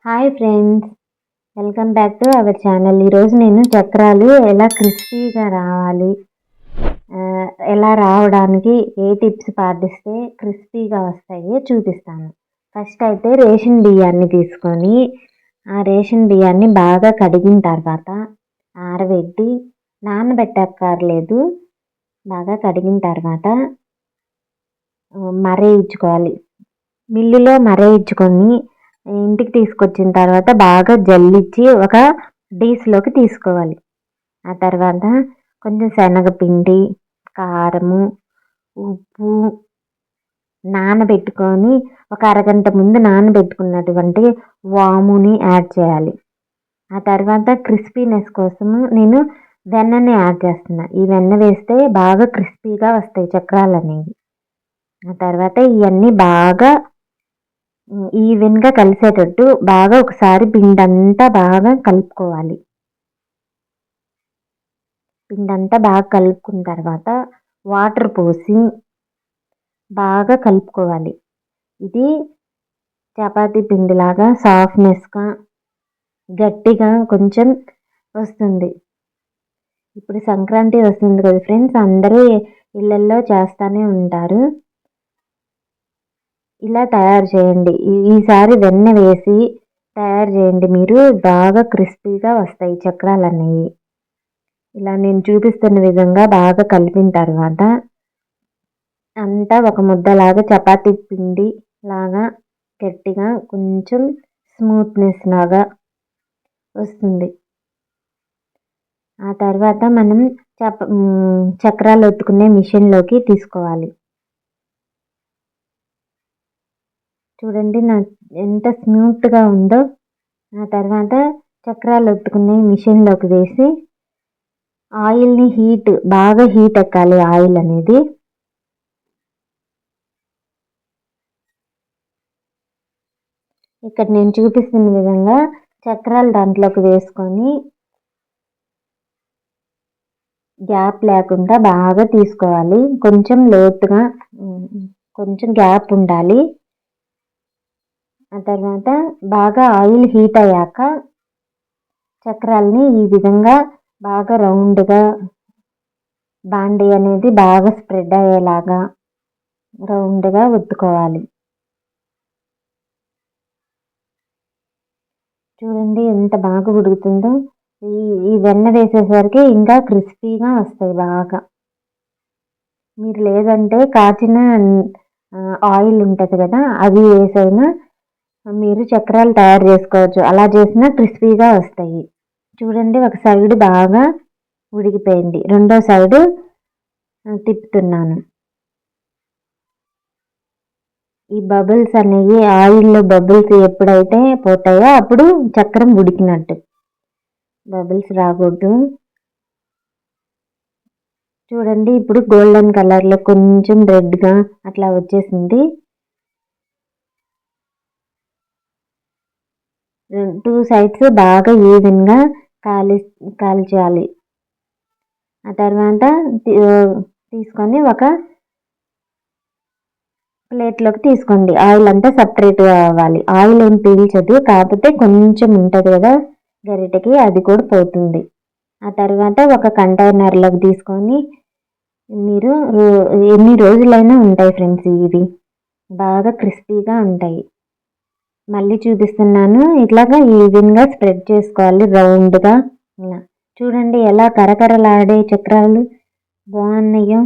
Hi friends, welcome back to our channel. ఈరోజు నేను చక్రాలు ఎలా క్రిస్పీగా రావాలి, ఎలా రావడానికి ఏ టిప్స్ పాటిస్తే క్రిస్పీగా వస్తాయో చూపిస్తాను. ఫస్ట్ అయితే రేషన్ బియ్యాన్ని తీసుకొని ఆ రేషన్ బియ్యాన్ని బాగా కడిగిన తర్వాత ఆరబెట్టి, నానబెట్టక్కర్లేదు, బాగా కడిగిన తర్వాత మరేయించుకోవాలి. మిల్లులో మరేయించుకొని ఇంటికి తీసుకొచ్చిన తర్వాత బాగా జల్లించి ఒక డీస్లోకి తీసుకోవాలి. ఆ తర్వాత కొంచెం శనగపిండి, కారము, ఉప్పు నానబెట్టుకొని ఒక అరగంట ముందు నానబెట్టుకున్నటువంటి వాముని యాడ్ చేయాలి. ఆ తర్వాత క్రిస్పీనెస్ కోసము నేను వెన్నని యాడ్ చేస్తున్నా. ఈ వెన్న వేస్తే బాగా క్రిస్పీగా వస్తాయి చక్రాలు అనేవి. ఆ తర్వాత ఇవన్నీ బాగా ఈవెన్గా కలిసేటట్టు బాగా ఒకసారి పిండంతా బాగా కలుపుకోవాలి. పిండంతా బాగా కలుపుకున్న తర్వాత వాటర్ పోసి బాగా కలుపుకోవాలి. ఇది చపాతీ పిండిలాగా సాఫ్ట్నెస్గా గట్టిగా కొంచెం వస్తుంది. ఇప్పుడు సంక్రాంతి వస్తుంది కదా ఫ్రెండ్స్, అందరూ ఇళ్ళల్లో చేస్తూనే ఉంటారు. ఇలా తయారు చేయండి. ఈసారి వెన్న వేసి తయారు చేయండి, మీరు బాగా క్రిస్పీగా వస్తాయి చక్రాలు అనేవి. ఇలా నేను చూపిస్తున్న విధంగా బాగా కలిపిన తర్వాత అంతా ఒక ముద్దలాగా చపాతీ పిండి లాగా గట్టిగా కొంచెం స్మూత్నెస్ లాగా వస్తుంది. ఆ తర్వాత మనం చక్రాలు ఒత్తుకునే మిషన్లోకి తీసుకోవాలి. చూడండి ఎంత స్మూత్గా ఉందో. ఆ తర్వాత చక్రాలు ఒత్తుకునే మిషన్లోకి వేసి ఆయిల్ని బాగా హీట్ ఎక్కాలి. ఆయిల్ అనేది ఇక్కడ నేను చూపిస్తున్న విధంగా చక్రాలు దాంట్లోకి వేసుకొని గ్యాప్ లేకుండా బాగా తీసుకోవాలి. కొంచెం లోతుగా కొంచెం గ్యాప్ ఉండాలి. ఆ తర్వాత బాగా ఆయిల్ హీట్ అయ్యాక చక్రాలని ఈ విధంగా బాగా రౌండ్గా బాండీ అనేది బాగా స్ప్రెడ్ అయ్యేలాగా రౌండ్గా ఒత్తుకోవాలి. చూడండి ఎంత బాగా ఉడుకుతుందో. ఈ వెన్న వేసేసరికి ఇంకా క్రిస్పీగా వస్తాయి బాగా. మీరు లేదంటే కాచిన ఆయిల్ ఉంటుంది కదా, అది వేసైనా మీరు చక్రాలు తయారు చేసుకోవచ్చు. అలా చేసినా క్రిస్పీగా వస్తాయి. చూడండి ఒక సైడ్ బాగా ఉడికిపోయింది, రెండో సైడు తిప్పుతున్నాను. ఈ బబుల్స్ అనేవి ఆయిల్లో బబుల్స్ ఎప్పుడైతే పోతాయో అప్పుడు చక్రం ఉడికినట్టు. బబుల్స్ రాకూడదు. చూడండి ఇప్పుడు గోల్డెన్ కలర్లో కొంచెం రెడ్గా అట్లా వచ్చేసింది. 2 సైడ్స్ బాగా ఈవెన్గా కాల్చాలి. ఆ తర్వాత తీసుకొని ఒక ప్లేట్లోకి తీసుకోండి. ఆయిల్ అంతా సపరేట్గా అవ్వాలి. ఆయిల్ ఏం పీల్చదు, కాకపోతే కొంచెం ఉంటుంది కదా గరిటెకి, అది కూడా పోతుంది. ఆ తర్వాత ఒక కంటైనర్లోకి తీసుకొని మీరు ఎన్ని రోజులైనా ఉంటాయి ఫ్రెండ్స్. ఇవి బాగా క్రిస్పీగా ఉంటాయి. మళ్ళీ చూపిస్తున్నాను. ఇట్లాగా ఈవెన్గా స్ప్రెడ్ చేసుకోవాలి రౌండ్గా. ఇలా చూడండి ఎలా కరకరలాడే చక్రాలు బాగున్నాయో.